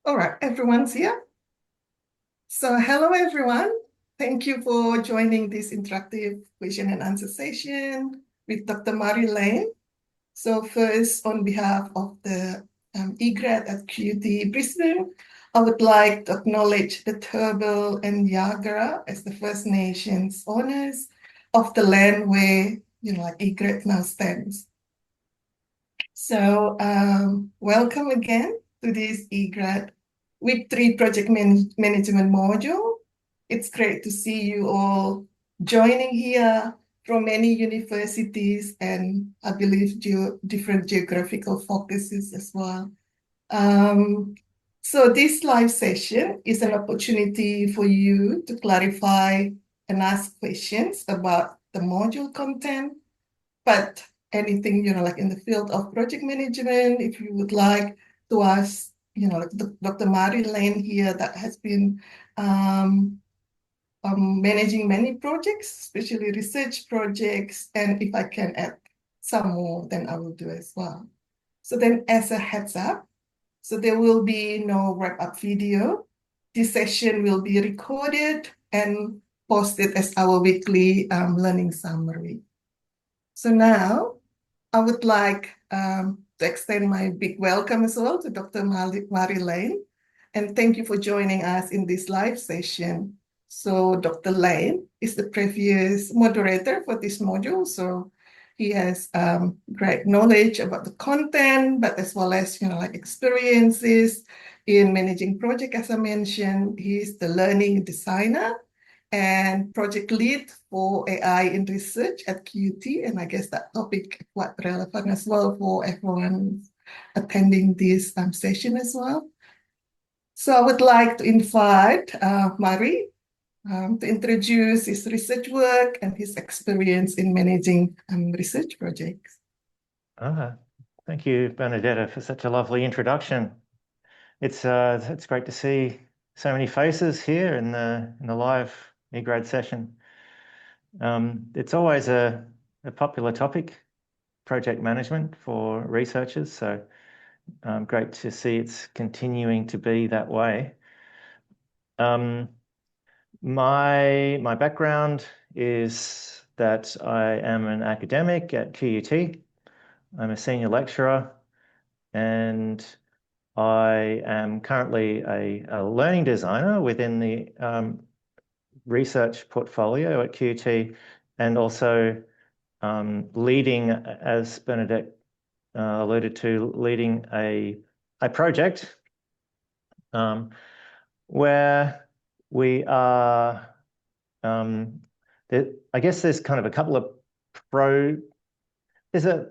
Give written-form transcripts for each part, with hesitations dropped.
All right, everyone's here. So hello, everyone. Thank you for joining this interactive question and answer session with Dr. Mari Lane. So first, on behalf of the eGrad at QUT Brisbane, I would like to acknowledge the Turrbal and Yagara as the First Nations owners of the land where, like eGrad now stands. So welcome again to this eGrad with three project management module. It's great to see you all joining here from many universities and I believe different geographical focuses as well. So this live session is an opportunity for you to clarify and ask questions about the module content, but anything, like in the field of project management, if you would like to ask, like Dr. Mari Lane here that has been managing many projects, especially research projects, and if I can add some more, then I will do as well. So then as a heads up, so there will be no wrap-up video. This session will be recorded and posted as our weekly learning summary. So now I would like to extend my big welcome as well to Dr. Mari Lane, and thank you for joining us in this live session. So Dr. Lane is the previous moderator for this module, so he has great knowledge about the content, but as well as, like experiences in managing project, as I mentioned. He's the learning designer and project lead for AI in research at QUT. And I guess that topic is quite relevant as well for everyone attending this session as well. So I would like to invite Mari to introduce his research work and his experience in managing research projects. Thank you, Bernadetta, for such a lovely introduction. It's great to see so many faces here in the live eGrad session. It's always a popular topic, project management for researchers, so great to see it's continuing to be that way. My background is that I am an academic at QUT. I'm a senior lecturer, and I am currently a learning designer within the research portfolio at QUT, and also leading, as Bernadette alluded to, leading a project where we are, I guess there's kind of a couple of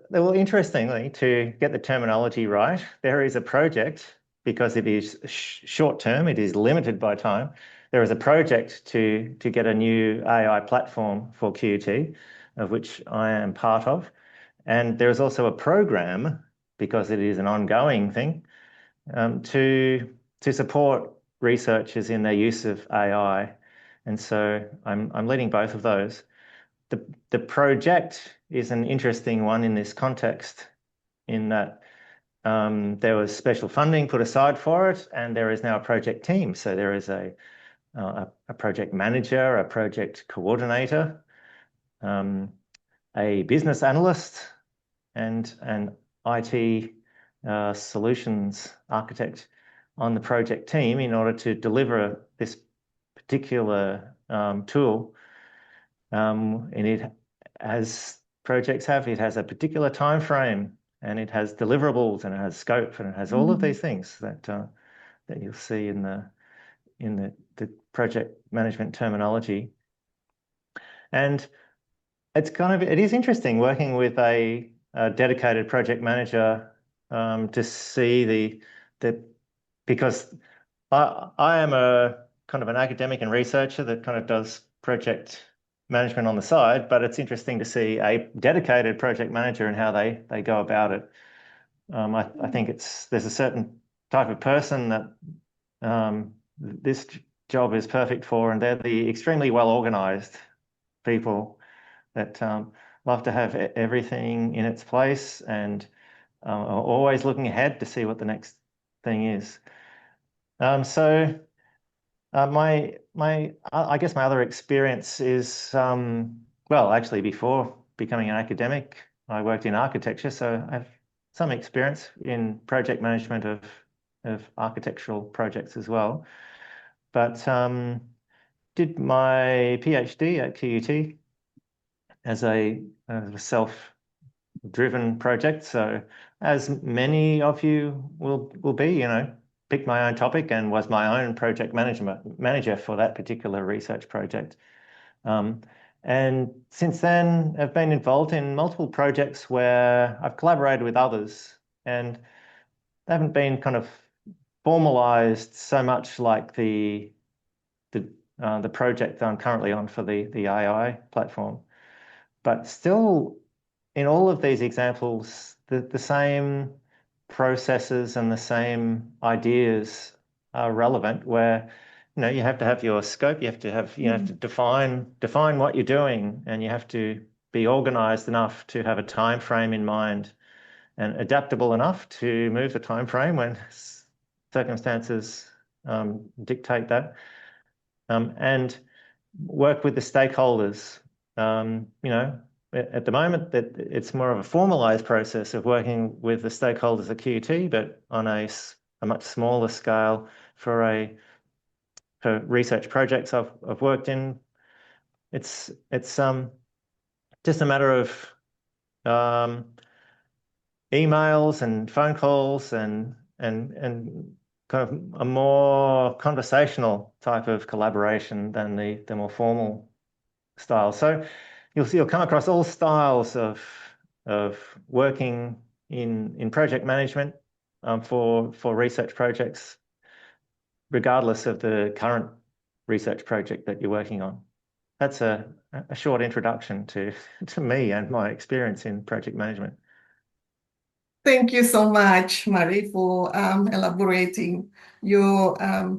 well, interestingly, to get the terminology right, there is a project, because it is short term, it is limited by time. There is a project to get a new AI platform for QUT, of which I am part of. And there is also a program, because it is an ongoing thing, to support researchers in their use of AI. And so I'm leading both of those. The project is an interesting one in this context, in that there was special funding put aside for it, and there is now a project team. So there is a project manager, a project coordinator, a business analyst, and an IT solutions architect on the project team in order to deliver this particular tool. And it, as projects have, it has a particular time frame, and it has deliverables, and it has scope, and it has all of these things that you'll see in the project management terminology. And it is interesting working with a dedicated project manager to see because I am a kind of an academic and researcher that kind of does project management on the side, but it's interesting to see a dedicated project manager and how they go about it. I think there's a certain type of person that this job is perfect for, and they're the extremely well organized people that love to have everything in its place and are always looking ahead to see what the next thing is. So I guess my other experience is well, actually before becoming an academic, I worked in architecture, so I have some experience in project management of architectural projects as well. But did my PhD at QUT as a self-driven project. So as many of you will be, picked my own topic and was my own project manager for that particular research project. And since then, I've been involved in multiple projects where I've collaborated with others, and they haven't been kind of formalized so much like the project that I'm currently on for the AI platform. But still, in all of these examples, the same processes and the same ideas are relevant, where you have to have your scope, you have to have to define what you're doing, and you have to be organized enough to have a time frame in mind and adaptable enough to move the time frame when circumstances dictate that, and work with the stakeholders. At the moment, that it's more of a formalized process of working with the stakeholders at QUT, but on a much smaller scale for research projects I've worked in. It's just a matter of emails and phone calls and kind of a more conversational type of collaboration than the more formal style. So you'll come across all styles of working in project management for research projects, regardless of the current research project that you're working on. That's a short introduction to me and my experience in project management. Thank you so much, Marie, for elaborating your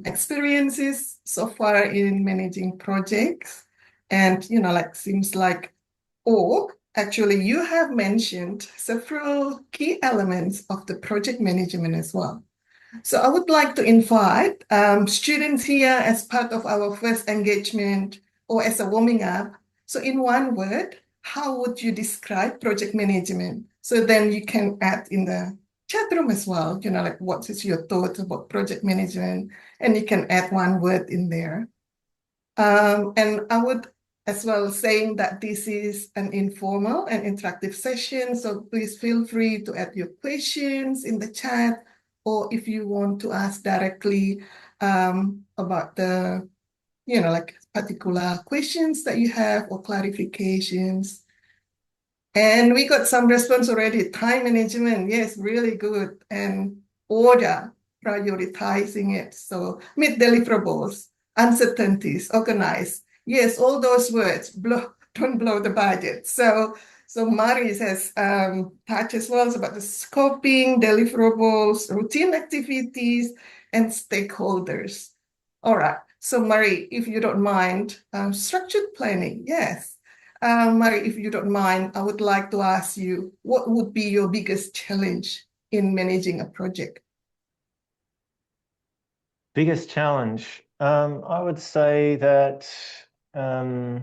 experiences so far in managing projects. And, seems like, actually, you have mentioned several key elements of the project management as well. So I would like to invite students here as part of our first engagement or as a warming up. So in one word, how would you describe project management? So then you can add in the chat room as well, what is your thought about project management? And you can add one word in there. And I would as well saying that this is an informal and interactive session. So please feel free to add your questions in the chat, or if you want to ask directly about the, particular questions that you have or clarifications. And we got some response already. Time management, yes, really good. And order, prioritizing it. So meet deliverables, uncertainties, organize. Yes, all those words, don't blow the budget. So Marie has touched as well about the scoping, deliverables, routine activities, and stakeholders. All right. So Marie, if you don't mind, structured planning, yes. Marie, if you don't mind, I would like to ask you, what would be your biggest challenge in managing a project? Biggest challenge, I would say that the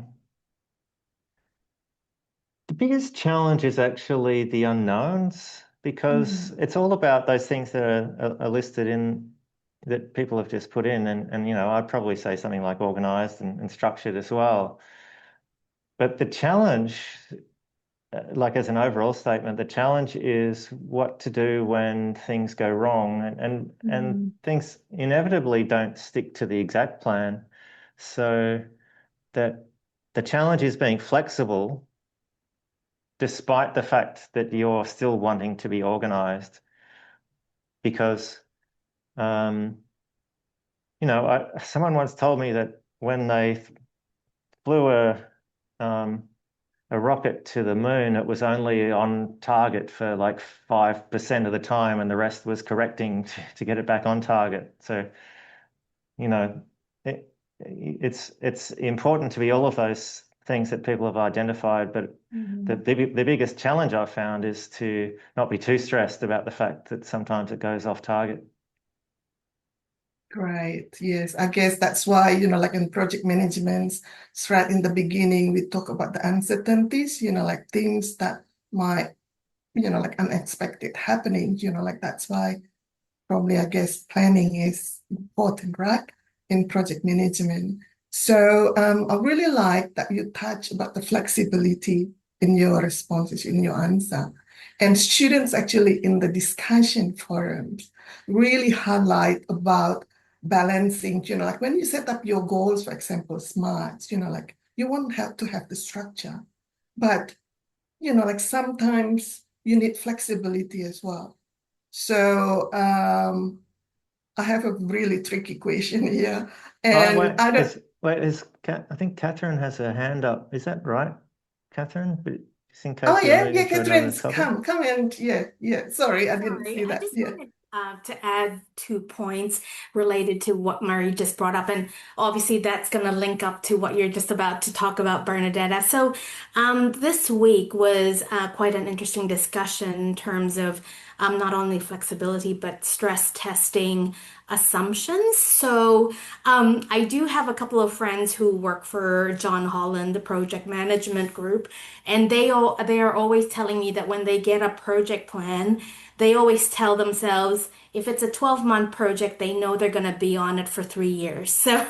biggest challenge is actually the unknowns, because it's all about those things that are listed in that people have just put in, and I'd probably say something like organized and structured as well. But the challenge, like as an overall statement, the challenge is what to do when things go wrong, and things inevitably don't stick to the exact plan. So that the challenge is being flexible despite the fact that you're still wanting to be organized, because someone once told me that when they flew a rocket to the moon, it was only on target for like 5% of the time, and the rest was correcting to get it back on target. So, it's important to be all of those things that people have identified, but the biggest challenge I've found is to not be too stressed about the fact that sometimes it goes off target. Right. Yes. I guess that's why, like in project management, it's right in the beginning, we talk about the uncertainties, like things that might, like unexpected happening, like that's why probably I guess planning is important, right? In project management. So I really like that you touch about the flexibility in your responses, in your answer. And students actually in the discussion forums really highlight about balancing, like when you set up your goals, for example, SMART, like you won't have to have the structure, but like sometimes you need flexibility as well. So I have a really tricky question here, Oh, and I don't. I think Catherine has her hand up. Is that right, Catherine? But just in Oh case you're yeah, moving yeah, to another Catherine, topic. come and yeah, yeah. Sorry, I didn't Sorry, see I that. just Yeah. wanted to add 2 points related to what Murray just brought up. And obviously, that's going to link up to what you're just about to talk about, Bernadetta. So, this week was quite an interesting discussion in terms of not only flexibility, but stress testing assumptions. So, I do have a couple of friends who work for John Holland, the project management group, and they are always telling me that when they get a project plan, they always tell themselves if it's a 12-month project, they know they're going to be on it for 3 years. So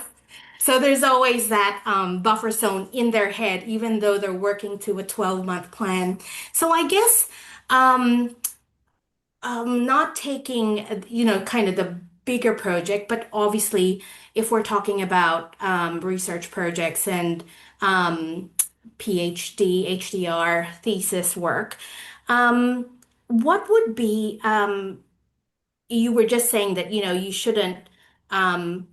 there's always that buffer zone in their head, even though they're working to a 12-month plan. So I guess um, not taking, kind of the bigger project, but obviously, if we're talking about research projects and um, PhD, HDR, thesis work, um, what would be, you were just saying that, you shouldn't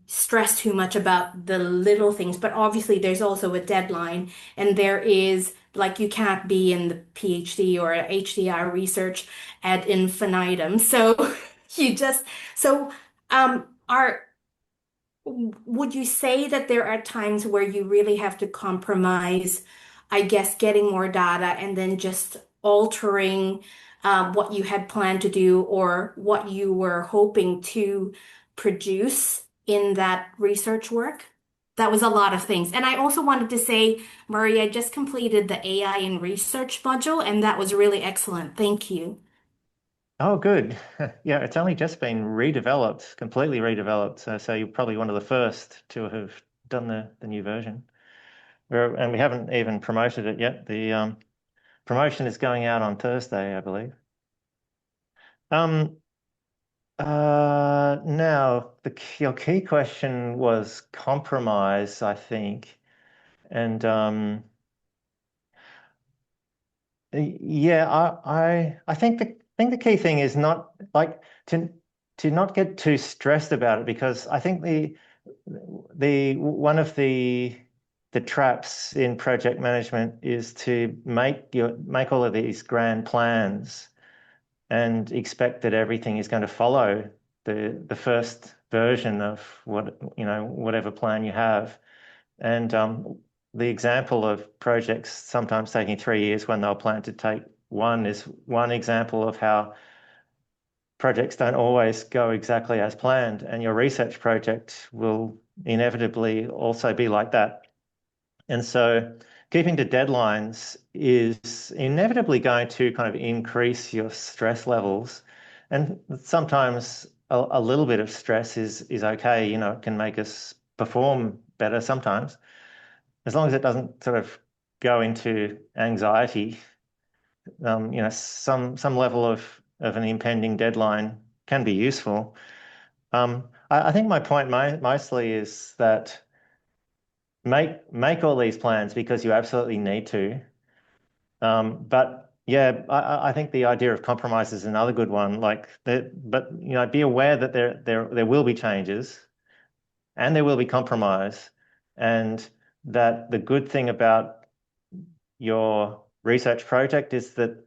stress too much about the little things, but obviously there's also a deadline, and there is, like, you can't be in the PhD or HDR research ad infinitum. So you just, so are would you say that there are times where you really have to compromise, I guess, getting more data and then just altering what you had planned to do or what you were hoping to produce in that research work? That was a lot of things. And I also wanted to say, Murray, I just completed the AI in research module, and that was really excellent. Thank you. Oh, good. Yeah, it's only just been redeveloped, completely redeveloped. So you're probably one of the first to have done the new version. And we haven't even promoted it yet. The promotion is going out on Thursday, I believe. Um, Now, your key question was compromise, I think. And yeah, I think the key thing is not like to not get too stressed about it, because I think the one of the traps in project management is to make all of these grand plans and expect that everything is going to follow the first version of whatever plan you have. And the example of projects sometimes taking 3 years when they were planned to take one is one example of how projects don't always go exactly as planned, and your research project will inevitably also be like that. And so keeping to deadlines is inevitably going to kind of increase your stress levels. And sometimes a little bit of stress is okay. It can make us perform better sometimes, as long as it doesn't sort of go into anxiety. Some level of an impending deadline can be useful. I think my point mostly is that make all these plans because you absolutely need to. But yeah, I think the idea of compromise is another good one. Like that, but be aware that there will be changes and there will be compromise, and that the good thing about your research project is that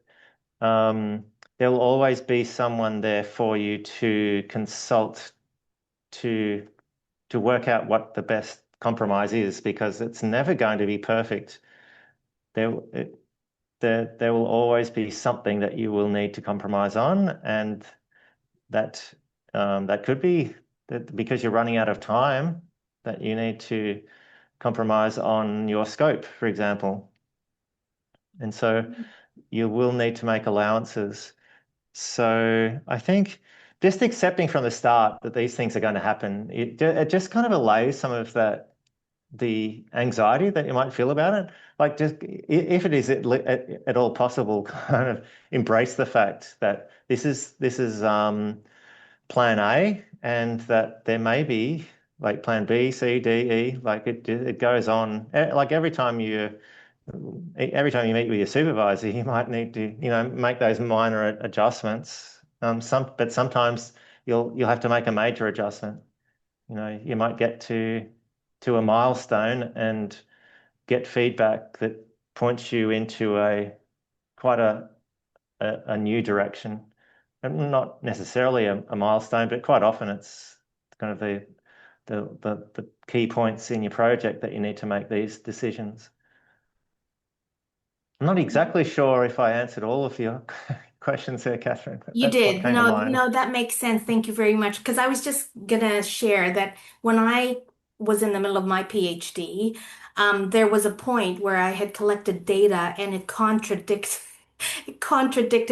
there will always be someone there for you to consult to work out what the best compromise is, because it's never going to be perfect. There, there will always be something that you will need to compromise on, and that that could be that because you're running out of time, that you need to compromise on your scope, for example. And so you will need to make allowances. So I think just accepting from the start that these things are going to happen, it just kind of allays some of the anxiety that you might feel about it. Like, just if it is at all possible, kind of embrace the fact that this is plan A, and that there may be like plan B, C, D, E. Like it goes on. Like every time you meet with your supervisor, you might need to make those minor adjustments. But sometimes you'll have to make a major adjustment. You might get to a milestone and get feedback that points you into quite a new direction. And not necessarily a milestone, but quite often it's kind of the key points in your project that you need to make these decisions. I'm not exactly sure if I answered all of your questions there, Catherine, but You that's what did. came to No, mind. no, that makes sense. Thank you very much. Because I was just gonna share that when I was in the middle of my PhD, there was a point where I had collected data and it contradicted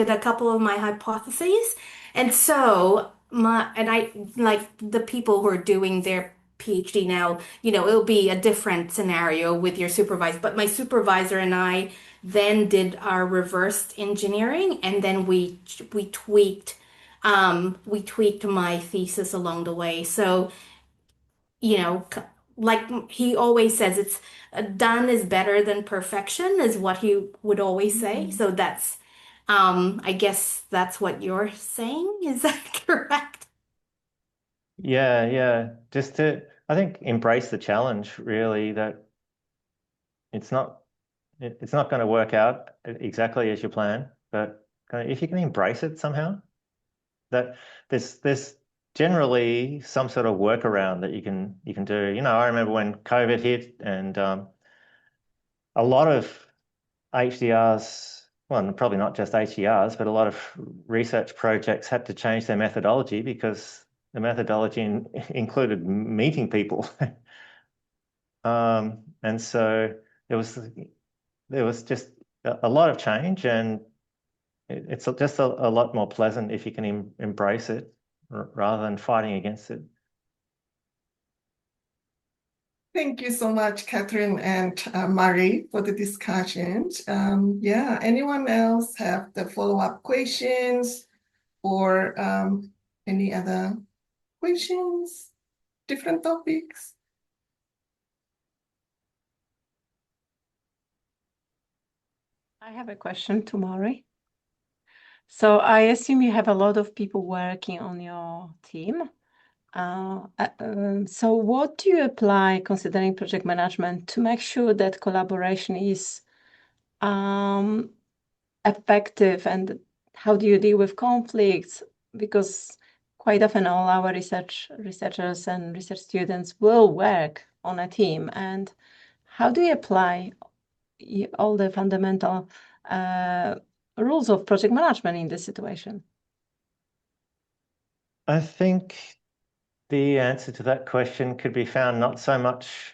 a couple of my hypotheses. And so I like the people who are doing their PhD now, it'll be a different scenario with your supervisor. But my supervisor and I then did our reversed engineering, and then we tweaked my thesis along the way. So, like he always says, it's done is better than perfection, is what he would always say. So I guess that's what you're saying. Is that correct? Yeah. Just I think, embrace the challenge, really, that it's not going to work out exactly as you plan, but if you can embrace it somehow, that there's generally some sort of workaround that you can do. I remember when COVID hit, and a lot of HDRs, well, probably not just HDRs, but a lot of research projects had to change their methodology because the methodology included meeting people. And so there was just a lot of change, and it's just a lot more pleasant if you can embrace it rather than fighting against it. Thank you so much, Catherine and Marie, for the discussions. Yeah, anyone else have the follow-up questions or any other questions, different topics? I have a question to Maury. So I assume you have a lot of people working on your team. So what do you apply considering project management to make sure that collaboration is effective, and how do you deal with conflicts? Because quite often all our researchers and research students will work on a team, and how do you apply all the fundamental rules of project management in this situation? I think the answer to that question could be found not so much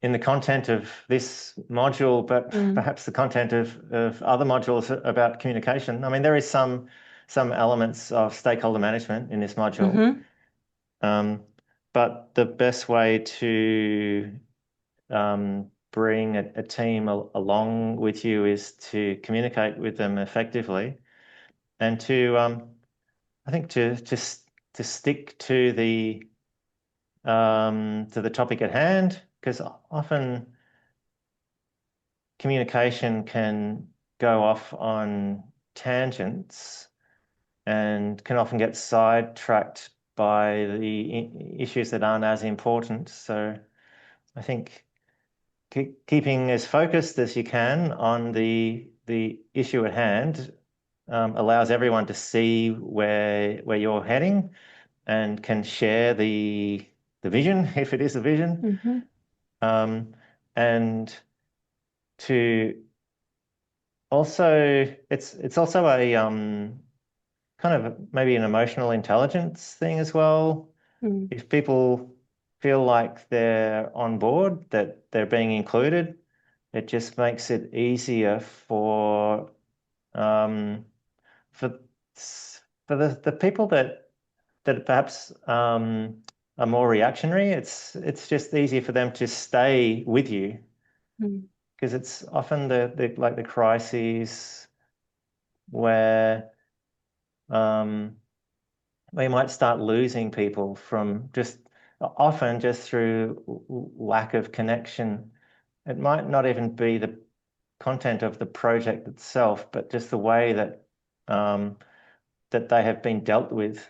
in the content of this module, but perhaps the content of other modules about communication. I mean, there is some elements of stakeholder management in this module. But the best way to bring a team along with you is to communicate with them effectively, and I think to stick to the topic at hand, because often communication can go off on tangents and can often get sidetracked by the issues that aren't as important. So I think keeping as focused as you can on the issue at hand allows everyone to see where you're heading, and can share the vision, if it is a vision, and to also, it's also a kind of maybe an emotional intelligence thing as well. Mm. If people feel like they're on board, that they're being included, it just makes it easier um, for for the people that perhaps are more reactionary. It's just easier for them to stay with you Mm. because it's often the crises where um, we might start losing people from often just through lack of connection. It might not even be the content of the project itself, but just the way that they have been dealt with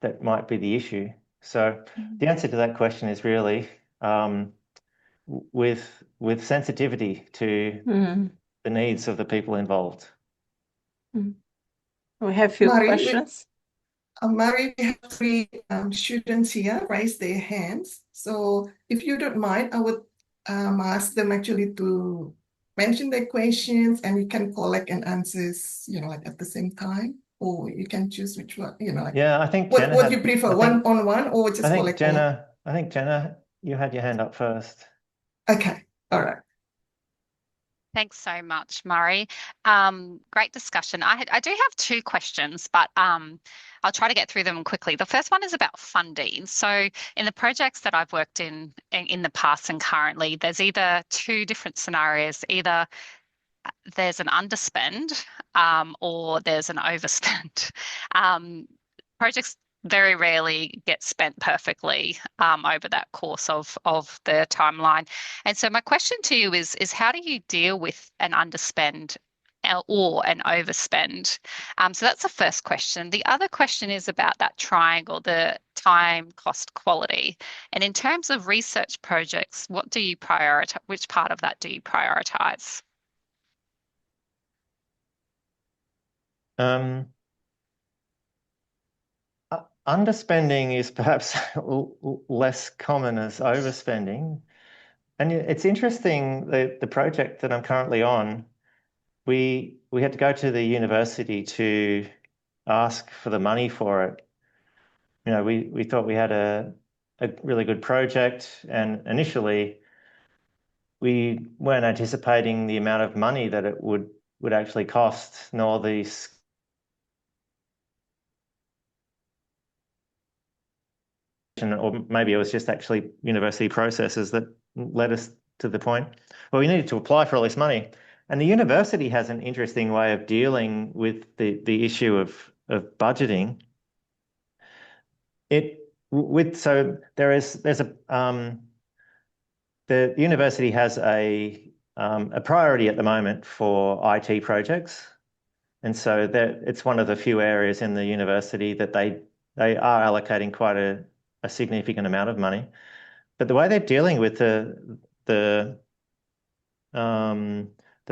that might be the issue. So the answer to that question is really with sensitivity to Mm. the needs of the people involved. Mm. We have a few Mari, questions. Mari, we have three students here raise their hands. So if you don't mind, I would ask them actually to mention their questions, and you can collect and answers, like at the same time, or you can choose which one, like Yeah, I think what Jenna what had. you prefer, I think one-on-one or just collect all? I think Jenna, you had your hand up first. Okay, all right. Thanks so much, Murray. Great discussion. I do have two questions, but I'll try to get through them quickly. The first one is about funding. So in the projects that I've worked in the past and currently, there's either two different scenarios. Either there's an underspend or there's an overspend. Projects very rarely get spent perfectly over that course of the timeline. And so my question to you is how do you deal with an underspend or an overspend? So that's the first question. The other question is about that triangle, the time, cost, quality. And in terms of research projects, what do you prioritize? Which part of that do you prioritize? Underspending is perhaps less common as overspending. And it's interesting, the project that I'm currently on, we had to go to the university to ask for the money for it. We thought we had a really good project, and initially we weren't anticipating the amount of money that it would actually cost, nor the or maybe it was just actually university processes that led us to the point where we needed to apply for all this money. And the university has an interesting way of dealing with the issue of budgeting. So there's the university has a priority at the moment for IT projects, and so that it's one of the few areas in the university that they are allocating quite a significant amount of money. But the way they're dealing with the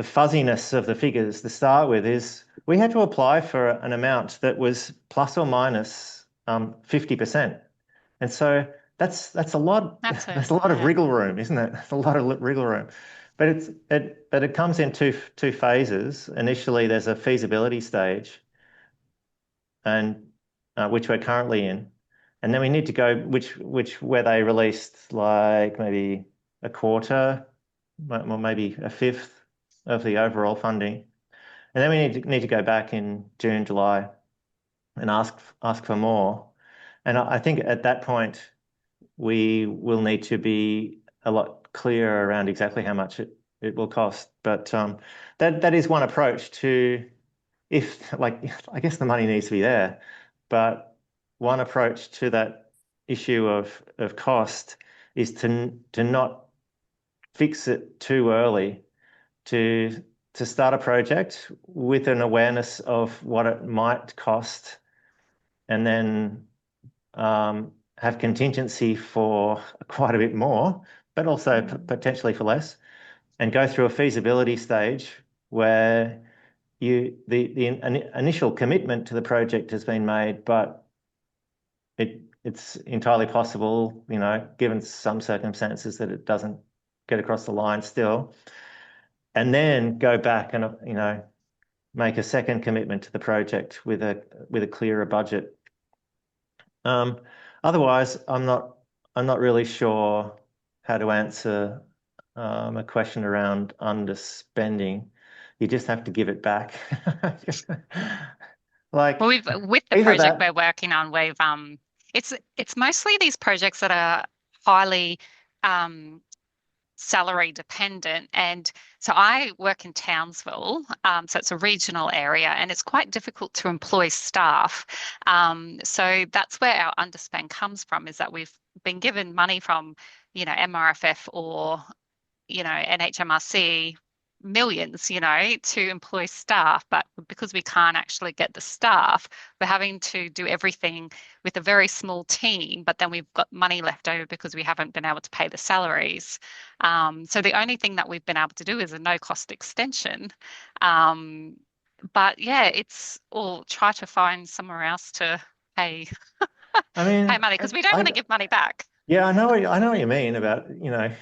fuzziness of the figures to start with is we had to apply for an amount that was plus or minus 50%. And so that's a lot. That's a lot of wriggle room, isn't it? That's a lot of wriggle room. But it comes in two phases. Initially, there's a feasibility stage, and which we're currently in, and then we need to go where they released like maybe a quarter, or maybe a fifth of the overall funding, and then we need to go back in June, July, and ask for more. And I think at that point we will need to be a lot clearer around exactly how much it will cost. But that is one approach to, if like, I guess the money needs to be there, but one approach to that issue of cost is to not fix it too early, to start a project with an awareness of what it might cost, and then have contingency for quite a bit more, but also potentially for less, and go through a feasibility stage where the initial commitment to the project has been made, but it's entirely possible, given some circumstances, that it doesn't get across the line still, and then go back and make a second commitment to the project with a clearer budget. otherwise, I'm not really sure how to answer a question around underspending. You just have to give it back. Like Well, with the either project that. we're working on, it's mostly these projects that are highly salary dependent. And so I work in Townsville, so it's a regional area, and it's quite difficult to employ staff. So that's where our underspend comes from, is that we've been given money from, MRFF or, NHMRC, millions, to employ staff, but because we can't actually get the staff, we're having to do everything with a very small team, but then we've got money left over because we haven't been able to pay the salaries. So the only thing that we've been able to do is a no-cost extension. But yeah, or try to find somewhere else to pay I mean, pay money, because we don't want to give money back. yeah, I know what you mean about, you want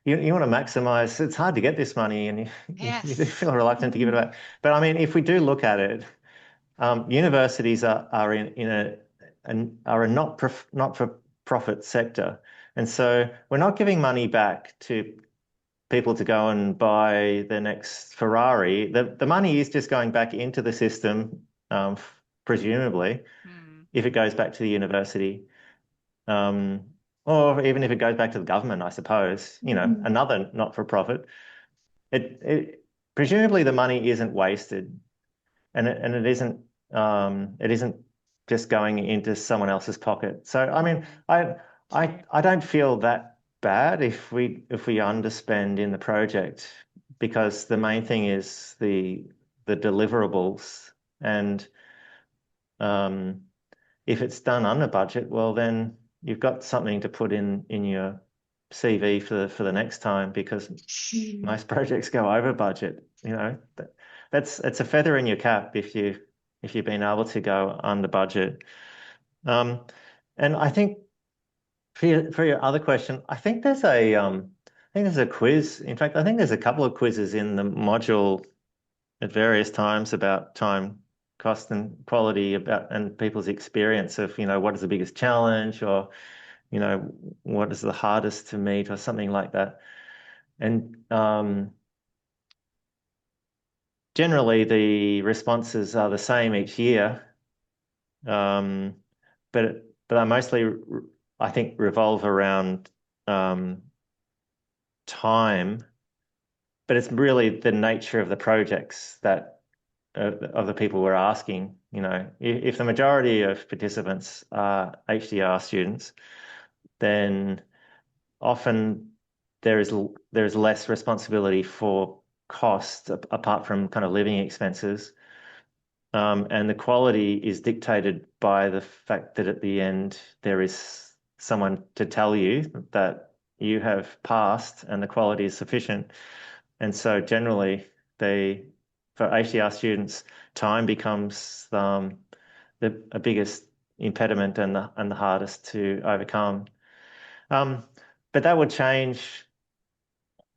to maximize. It's hard to get this money, and you do Yes. feel reluctant to give it back. But I mean, if we do look at it, universities are in a not-for-profit sector, and so we're not giving money back to people to go and buy their next Ferrari. The money is just going back into the system, presumably, if it goes back to the university. Or even if it goes back to the government, I suppose, another not-for-profit. It presumably the money isn't wasted, and it isn't just going into someone else's pocket. So I mean, I don't feel that bad if we underspend in the project, because the main thing is the deliverables, and if it's done under budget, well then you've got something to put in your CV for the next time, because most projects go over budget. It's a feather in your cap if you've been able to go under budget. And I think for your other question, I think there's a quiz. In fact, I think there's a couple of quizzes in the module at various times about time, cost, and quality, and people's experience of, what is the biggest challenge, or, what is the hardest to meet, or something like that. And generally the responses are the same each year, but I mostly, I think, revolve around time, but it's really the nature of the projects that of the people we're asking. If the majority of participants are HDR students, then often there is less responsibility for cost apart from kind of living expenses. And the quality is dictated by the fact that at the end there is someone to tell you that you have passed and the quality is sufficient. And so generally, for HDR students, time becomes the biggest impediment and the hardest to overcome. But that would change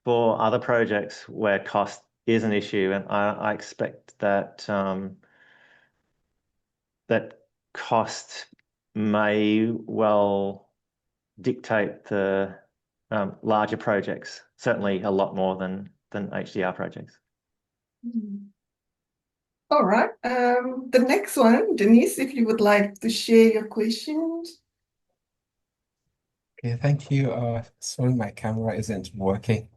for other projects where cost is an issue, and I expect that that cost may well dictate the larger projects, certainly a lot more than HDR projects. All right. The next one, Denise, if you would like to share your questions. Okay, thank you. Sorry, my camera isn't working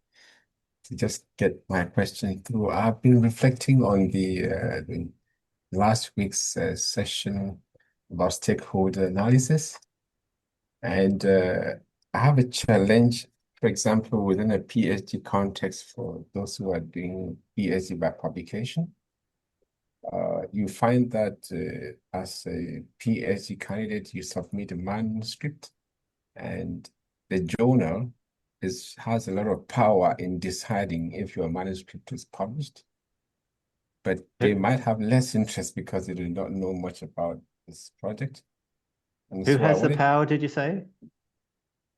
to just get my question through. I've been reflecting on the last week's session about stakeholder analysis, and I have a challenge, for example, within a PhD context for those who are doing PhD by publication. You find that as a PhD candidate, you submit a manuscript, and the journal has a lot of power in deciding if your manuscript is published. But they might have less interest because they do not know much about this project. And Who so has the power, did you say?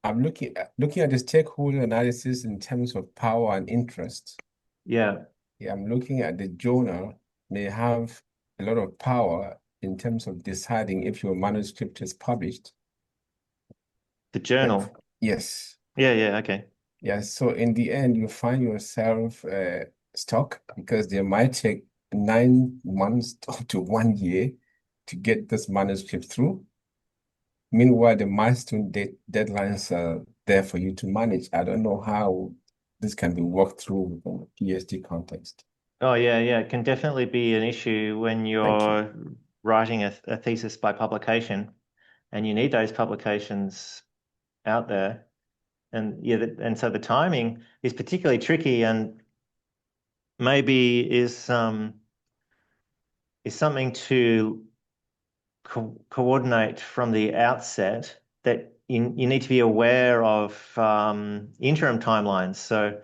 I'm looking at the stakeholder analysis in terms of power and interest. Yeah. Yeah, I'm looking at the journal. They have a lot of power in terms of deciding if your manuscript is published. The journal. Yes. Yeah, okay. Yeah, so in the end, you find yourself stuck because they might take 9 months to 1 year to get this manuscript through. Meanwhile, the milestone deadlines are there for you to manage. I don't know how this can be worked through within a PhD context. Oh, yeah. It can definitely be an issue when Thank you. you're writing a thesis by publication, and you need those publications out there. And yeah, and so the timing is particularly tricky, and maybe is something to coordinate from the outset, that you need to be aware of interim timelines. So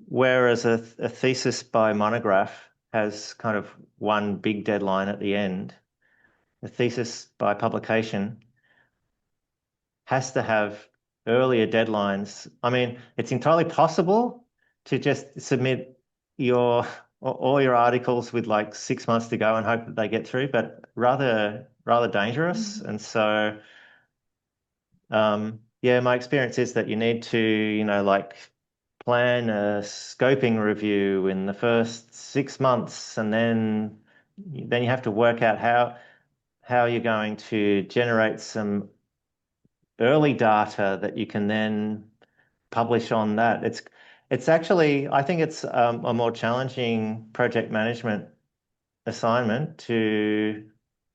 whereas a thesis by monograph has kind of one big deadline at the end, a thesis by publication has to have earlier deadlines. I mean, it's entirely possible to just submit all your articles with like 6 months to go and hope that they get through, but rather dangerous. And so, yeah, my experience is that you need to, like plan a scoping review in the first 6 months, and then you have to work out how you're going to generate some early data that you can then publish on that. It's actually, I think it's a more challenging project management assignment to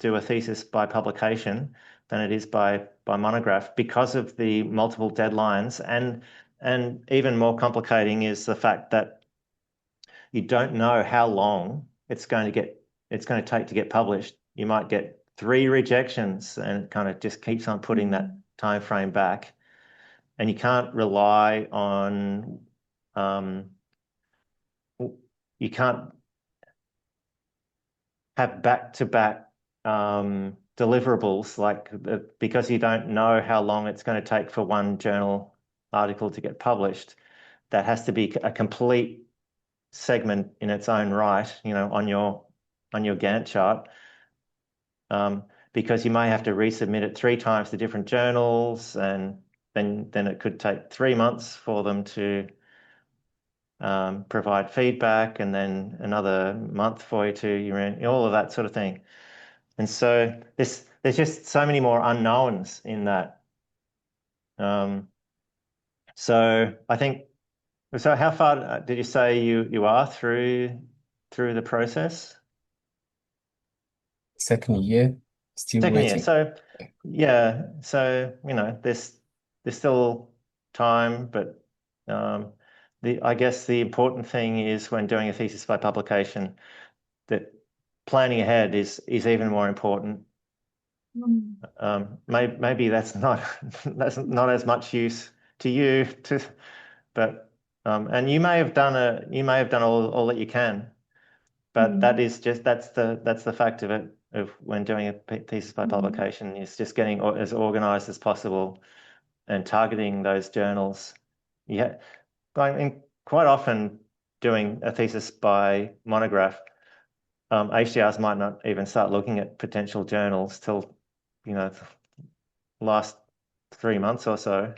do a thesis by publication than it is by monograph, because of the multiple deadlines, and even more complicating is the fact that you don't know how long it's going to take to get published. You might get 3 rejections, and it kind of just keeps on putting that time frame back, and you can't rely on you can't have back-to-back deliverables, like because you don't know how long it's going to take for one journal article to get published. That has to be a complete segment in its own right, on your Gantt chart, because you may have to resubmit it 3 times to different journals, and then it could take 3 months for them to provide feedback, and then another month for you to all of that sort of thing. And so there's just so many more unknowns in that. So I think, so how far did you say you are through the process? Second year, still Second year. waiting. So yeah, so there's still time, but I guess the important thing is, when doing a thesis by publication, that planning ahead is even more important. Maybe that's not as much use to you, but and you may have done all that you can, but that's the fact of it, of when doing a thesis by publication, is just getting as organized as possible and targeting those journals. Yeah, I mean, quite often doing a thesis by monograph, HDRs might not even start looking at potential journals till the last 3 months or so.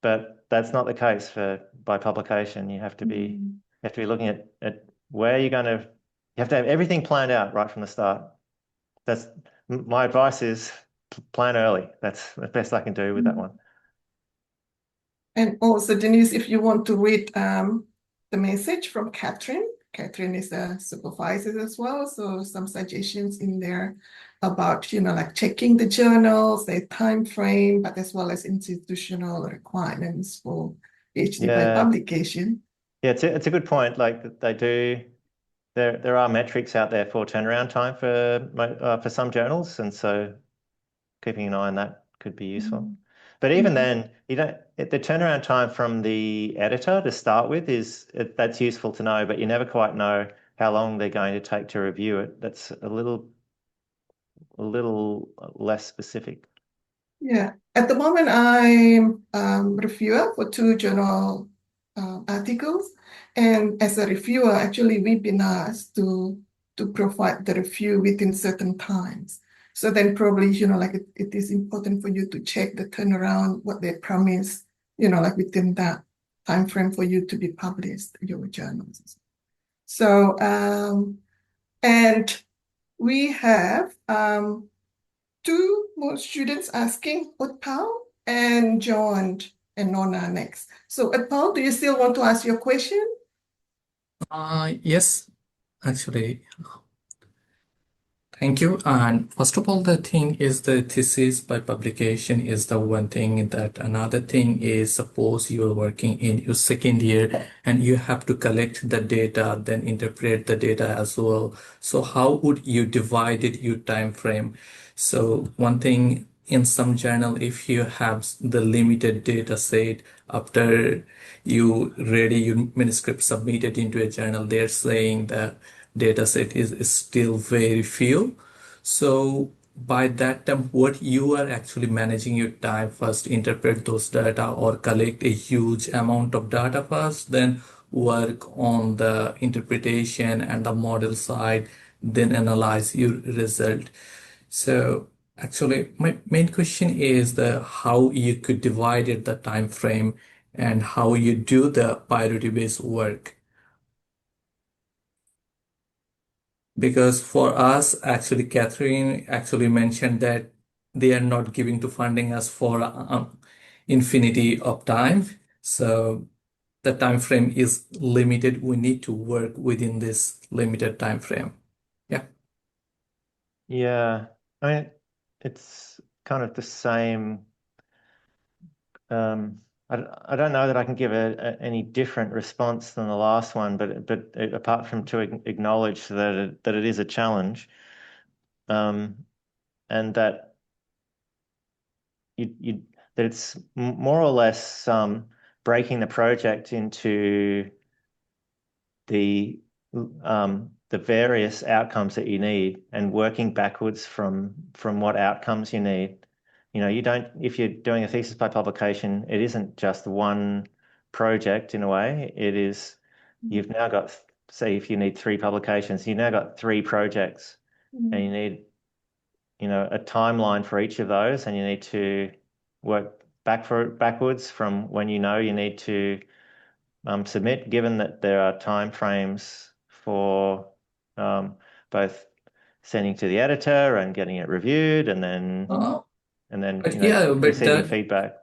But that's not the case by publication. You have to be looking at where you're going to. You have to have everything planned out right from the start. That's my advice, is plan early. That's the best I can do with that one. And also, Denise, if you want to read the message from Catherine is a supervisor as well. So some suggestions in there about, like checking the journals, their time frame, but as well as institutional requirements for PhD by publication. Yeah, it's a good point. Like they do, there are metrics out there for turnaround time for some journals, and so keeping an eye on that could be useful. But even then, the turnaround time from the editor to start with that's useful to know, but you never quite know how long they're going to take to review it. That's a little less specific. Yeah, at the moment I'm reviewer for 2 journal articles, and as a reviewer, actually we've been asked to provide the review within certain times. So then probably, like it is important for you to check the turnaround, what they promise, like within that time frame for you to be published, your journals. So, and we have two more students asking, Utpal and John and Nona next. So Utpal, do you still want to ask your question? Yes, actually. Thank you. And first of all, the thing is the thesis by publication is the one thing. That another thing is, suppose you are working in your second year and you have to collect the data, then interpret the data as well. So how would you divide it, your time frame? So one thing in some journal, if you have the limited data set after you ready your manuscript submitted into a journal, they're saying the data set is still very few. So by that time, what you are actually managing your time, first interpret those data or collect a huge amount of data first, then work on the interpretation and the model side, then analyze your result. So actually, my main question is the how you could divide it, the time frame, and how you do the priority-based work. Because for us, actually, Catherine actually mentioned that they are not giving to funding us for infinity of time. So the time frame is limited. We need to work within this limited time frame. Yeah. Yeah, I mean, it's kind of the same. I don't know that I can give any different response than the last one, but apart from to acknowledge that it is a challenge, and that that it's more or less breaking the project into the various outcomes that you need and working backwards from what outcomes you need. You don't, if you're doing a thesis by publication, it isn't just one project in a way. It is, you've now got, say, if you need 3 publications, you've now got 3 projects, and you need, a timeline for each of those, and you need to work backwards from when you need to submit, given that there are time frames for both sending to the editor and getting it reviewed, and then receiving feedback.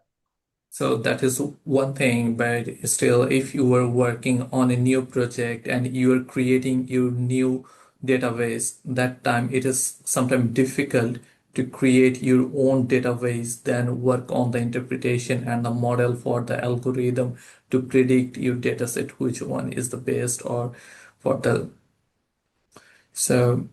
So that is one thing, but still, if you were working on a new project and you are creating your new database, that time it is sometimes difficult to create your own database, then work on the interpretation and the model for the algorithm to predict your dataset, which one is the best or for the. So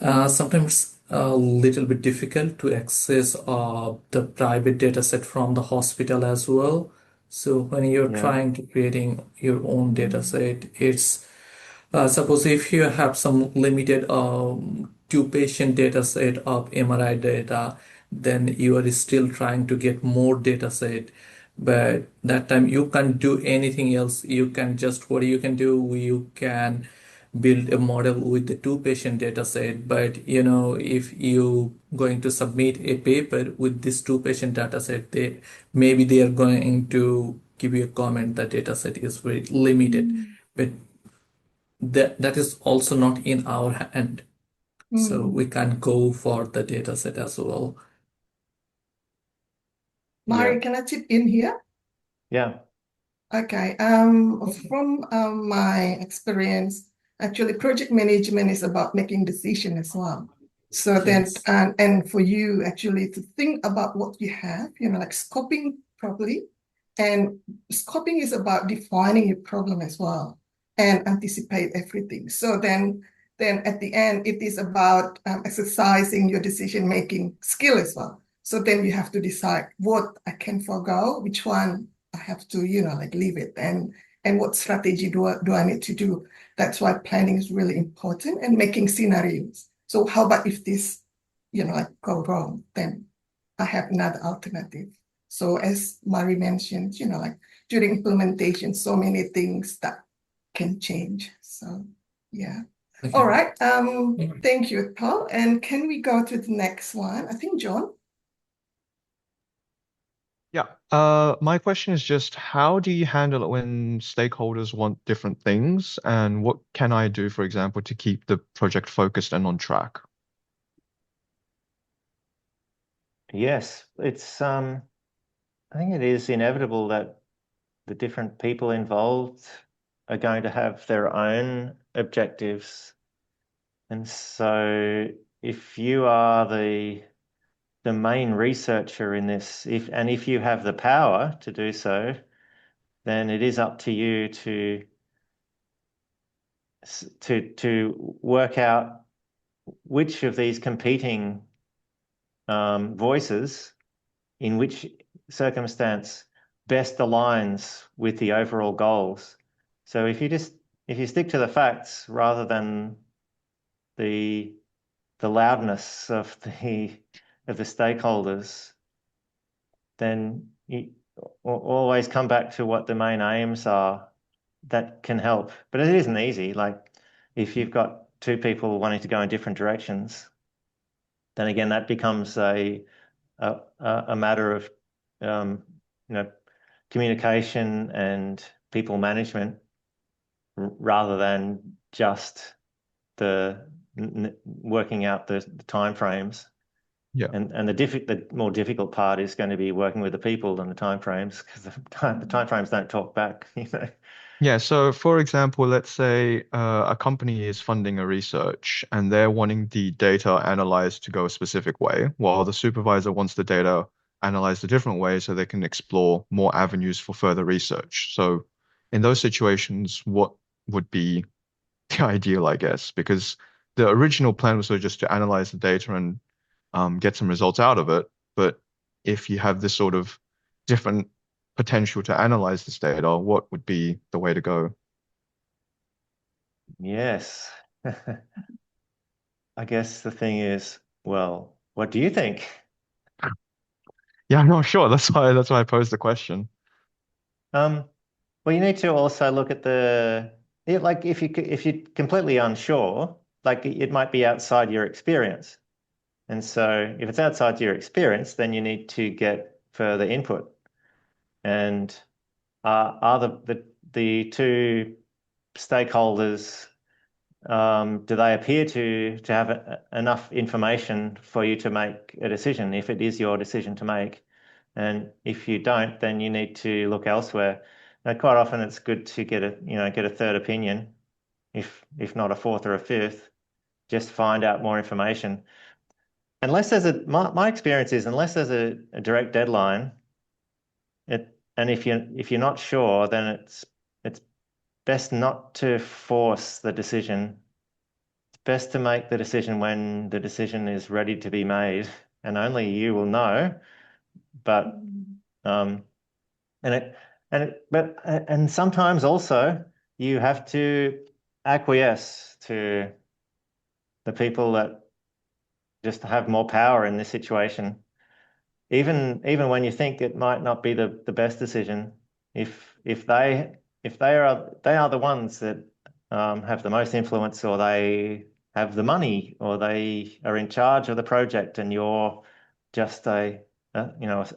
sometimes a little bit difficult to access the private data set from the hospital as well. So when you're trying to creating your own data set, it's suppose if you have some limited 2-patient data set of MRI data, then you are still trying to get more data set. But that time you can't do anything else. You can just, what you can do, you can build a model with the 2-patient data set. But if you going to submit a paper with this 2-patient data set, they are going to give you a comment that data set is very limited. But that is also not in our hand. So we can go for the data set as well. Mari, can I chip in here? Yeah. Okay. From my experience, actually, project management is about making decisions as well. So then, and for you actually to think about what you have, like scoping properly. And scoping is about defining your problem as well and anticipate everything. So then at the end, it is about exercising your decision-making skill as well. So then you have to decide what I can forego, which one I have to, like leave it, and what strategy do I need to do? That's why planning is really important, and making scenarios. So how about if this, like go wrong, then I have another alternative. So as Mari mentioned, like during implementation, so many things that can change. So yeah. Okay. All right. Thank you, Paul. And can we go to the next one? I think John. Yeah. My question is just how do you handle it when stakeholders want different things, and what can I do, for example, to keep the project focused and on track? Yes, it's I think it is inevitable that the different people involved are going to have their own objectives. And so if you are the main researcher in this, if you have the power to do so, then it is up to you to work out which of these competing voices in which circumstance best aligns with the overall goals. So if you stick to the facts rather than the loudness of the stakeholders, then you always come back to what the main aims are. That can help, but it isn't easy. Like if you've got two people wanting to go in different directions, then again that becomes a matter of communication and people management rather than just the working out the time frames. Yeah. And the more difficult part is going to be working with the people and the time frames, because the time frames don't talk back, Yeah, so for example, let's say a company is funding a research and they're wanting the data analyzed to go a specific way, while the supervisor wants the data analyzed a different way so they can explore more avenues for further research. So in those situations, what would be the ideal, I guess? Because the original plan was sort of just to analyze the data and get some results out of it. But if you have this sort of different potential to analyze this data, what would be the way to go? Yes. I guess the thing is, well, what do you think? Yeah, I'm not sure. That's why I posed the question. Well, you need to also look at like if you're completely unsure, like it might be outside your experience. And so if it's outside your experience, then you need to get further input. And are the two stakeholders, do they appear to have enough information for you to make a decision if it is your decision to make? And if you don't, then you need to look elsewhere. Now, quite often it's good to get a third opinion, if not a fourth or a fifth, just find out more information. Unless there's my experience is unless there's a direct deadline, and if you're not sure, then it's best not to force the decision. It's best to make the decision when the decision is ready to be made, and only you will know. But and sometimes also you have to acquiesce to the people that just have more power in this situation. Even when you think it might not be the best decision, if they are the ones that have the most influence, or they have the money, or they are in charge of the project, and you're just a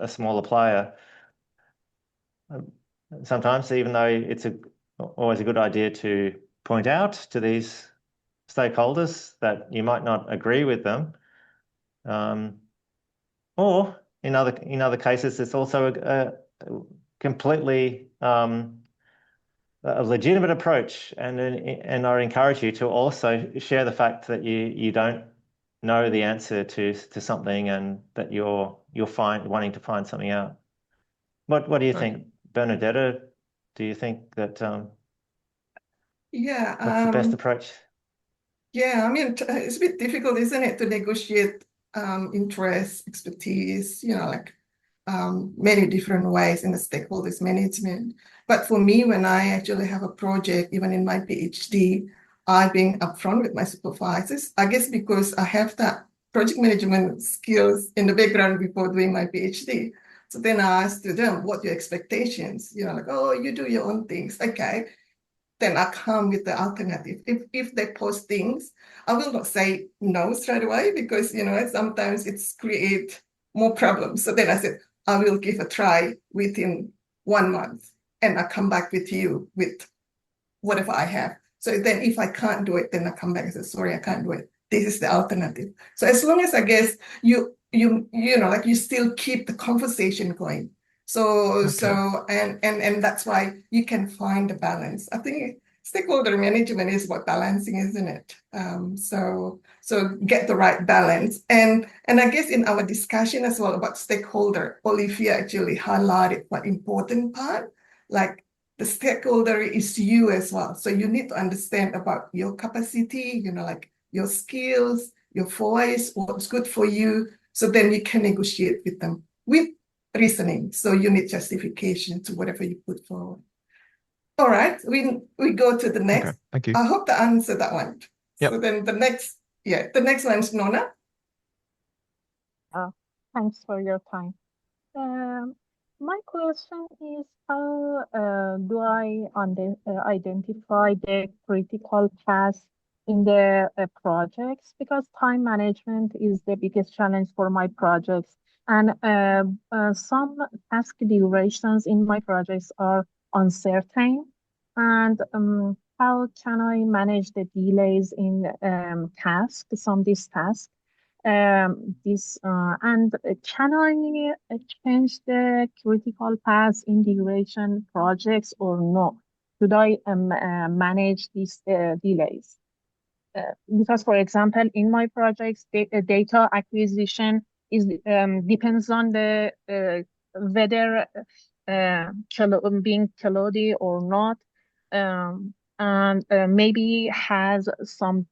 smaller player. Sometimes, even though it's always a good idea to point out to these stakeholders that you might not agree with them, or in other cases, it's also a completely a legitimate approach, and I encourage you to also share the fact that you don't know the answer to something, and that you're wanting to find something out. What do you think, Bernadetta? Do you think that Yeah. what's the best approach? Yeah, I mean, it's a bit difficult, isn't it, to negotiate interest, expertise, like many different ways in the stakeholders management. But for me, when I actually have a project, even in my PhD, I've been upfront with my supervisors, I guess because I have that project management skills in the background before doing my PhD. So then I asked them, what are your expectations? Like, oh, you do your own things. Okay. then I come with the alternative. If they post things, I will not say no straight away because, sometimes it's create more problems. So then I said, I will give a try within 1 month and I come back with you with whatever I have. So then if I can't do it, then I come back and say, sorry, I can't do it. This is the alternative. So as long as I guess you like you still keep the conversation going. So and that's why you can find the balance. I think stakeholder management is about balancing, isn't it? So get the right balance. And I guess in our discussion as well about stakeholder, Olivia actually highlighted one important part, like the stakeholder is you as well. So you need to understand about your capacity, like your skills, your voice, what's good for you. So then you can negotiate with them with reasoning. So you need justification to whatever you put forward. All right, we go to the next. Okay, thank you. I hope to answer that one. Yep. So then the next one's Nona. Thanks for your time. My question is how do I identify the critical tasks in the projects? Because time management is the biggest challenge for my projects. And some task durations in my projects are uncertain. And how can I manage the delays in some of these tasks? And can I change the critical path in duration projects or no? Should I manage these delays? Because, for example, in my projects, data acquisition is depends on the whether being cloudy or not. And maybe has some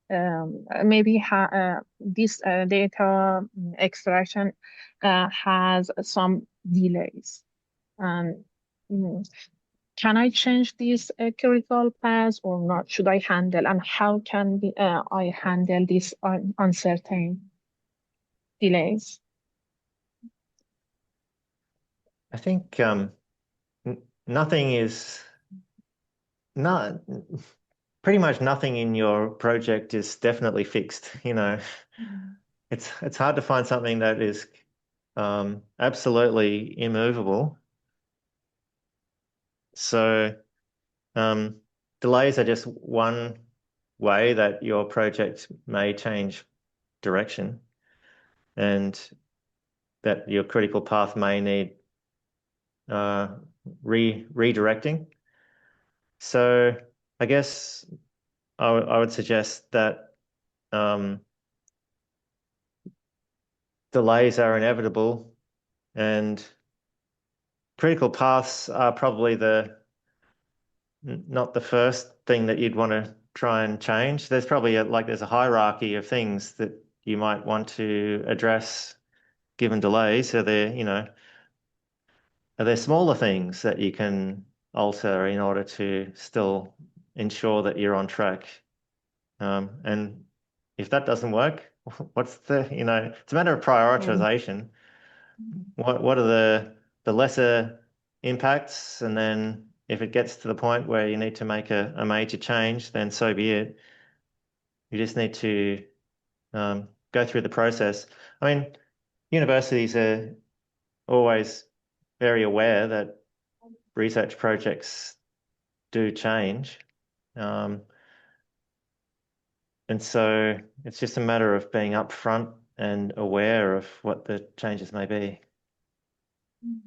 this data extraction has some delays. And can I change this critical path or not? Should I handle, and how can I handle these uncertain delays? I think pretty much nothing in your project is definitely fixed. It's hard to find something that is absolutely immovable. So delays are just one way that your project may change direction, and that your critical path may need redirecting. So I guess I would suggest that delays are inevitable, and critical paths are probably not the first thing that you'd want to try and change. There's probably there's a hierarchy of things that you might want to address given delays. So are there smaller things that you can alter in order to still ensure that you're on track? And if that doesn't work, it's a matter of prioritization. What are the lesser impacts, and then if it gets to the point where you need to make a major change, then so be it. You just need to go through the process. I mean, universities are always very aware that research projects do change. And so it's just a matter of being upfront and aware of what the changes may be. Thank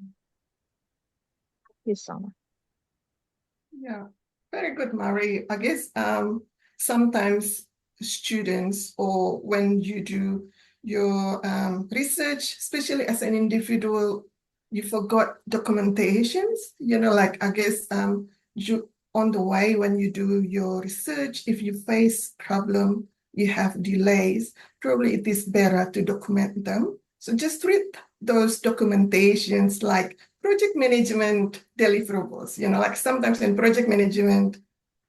you so much. Yeah, very good, Marie. I guess sometimes students, or when you do your research, especially as an individual, you forgot documentations. I guess on the way when you do your research, if you face problem, you have delays, probably it is better to document them. So just read those documentations like project management deliverables. Sometimes in project management,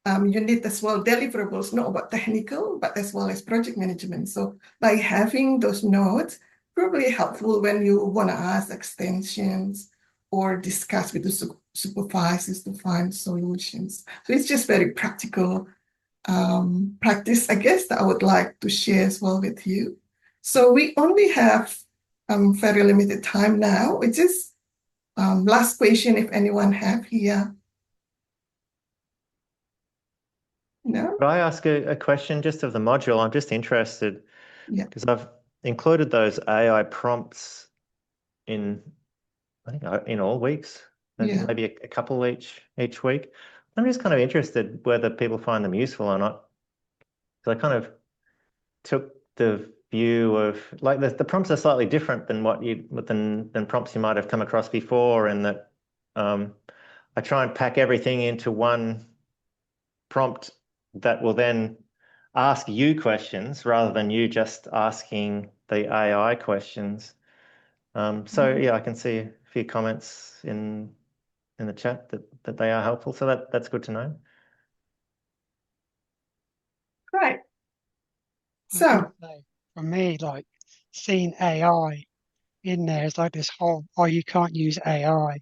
you need as well deliverables, not about technical, but as well as project management. So by having those notes, probably helpful when you want to ask extensions or discuss with the supervisors to find solutions. So it's just very practical practice, I guess, that I would like to share as well with you. So we only have very limited time now, which is last question if anyone have here. No? Could I ask a question just of the module? I'm just interested because I've included those AI prompts in, I think, in all weeks, and maybe a couple each week. I'm just kind of interested whether people find them useful or not. So I kind of took the view of like the prompts are slightly different than than prompts you might have come across before, and that I try and pack everything into one prompt that will then ask you questions rather than you just asking the AI questions. So yeah, I can see a few comments in the chat that they are helpful. So that's good to know. Right. I So think for me, like seeing AI in there is like this whole, oh, you can't use AI.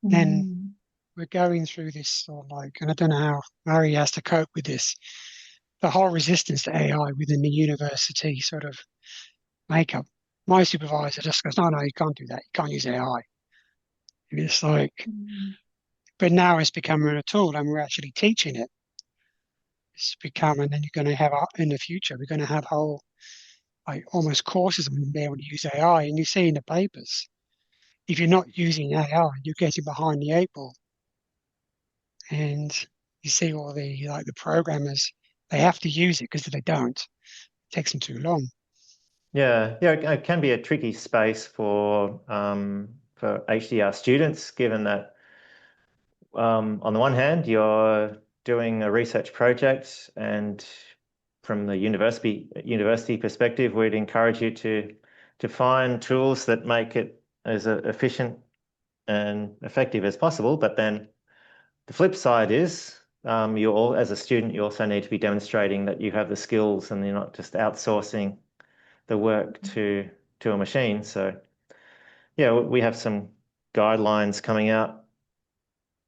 Then we're going through this sort of like, and I don't know how Murray has to cope with this, the whole resistance to AI within the university sort of makeup. My supervisor just goes, no, you can't do that. You can't use AI. And it's like, but now it's becoming a tool and we're actually teaching it. It's becoming, and you're going to have in the future, we're going to have whole, like almost courses on being able to use AI. And you see in the papers, if you're not using AI, you're getting behind the 8 ball. And you see all the the programmers, they have to use it because if they don't, it takes them too long. Yeah, it can be a tricky space for HDR students, given that on the one hand you're doing a research project, and from the university perspective, we'd encourage you to find tools that make it as efficient and effective as possible. But then the flip side is as a student, you also need to be demonstrating that you have the skills and you're not just outsourcing the work to a machine. So yeah, we have some guidelines coming out,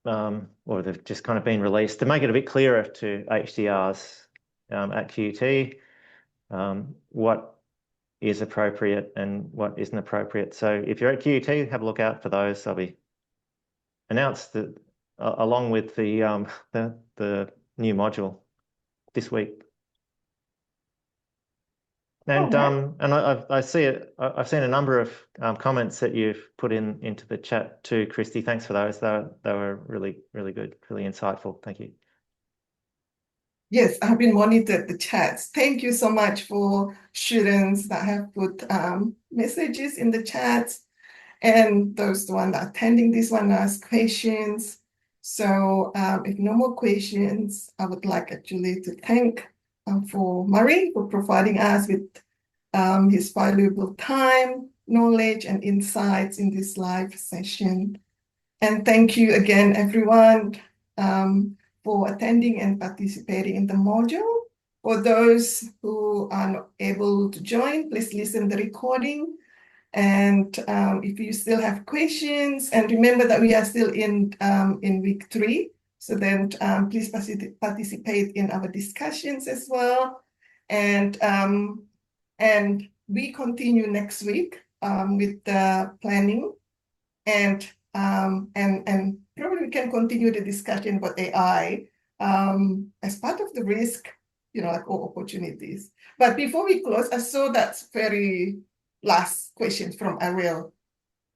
or they've just kind of been released to make it a bit clearer to HDRs at QUT, what is appropriate and what isn't appropriate. So if you're at QUT, have a look out for those. They'll be announced along with the new module this week. And I see it. I've seen a number of comments that you've put into the chat too, Christy. Thanks for those. They were really, really good, really insightful. Thank you. Yes, I've been monitored the chats. Thank you so much for students that have put messages in the chat, and those the one that are attending this one ask questions. So if no more questions, I would like actually to thank for Murray for providing us with his valuable time, knowledge, and insights in this live session. And thank you again, everyone, for attending and participating in the module. For those who are not able to join, please listen to the recording. And if you still have questions, and remember that we are still in week 3, so then please participate in our discussions as well. And we continue next week with the planning, and probably we can continue the discussion about AI as part of the risk, like all opportunities. But before we close, I saw that's very last question from Ariel.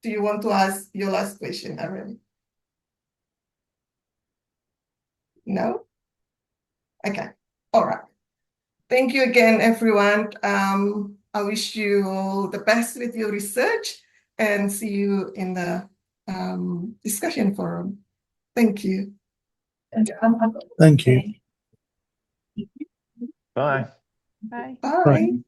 Do you want to ask your last question, Ariel? No? Okay. All right. Thank you again, everyone. I wish you all the best with your research and see you in the discussion forum. Thank you. Thank you. Bye. Bye. Bye.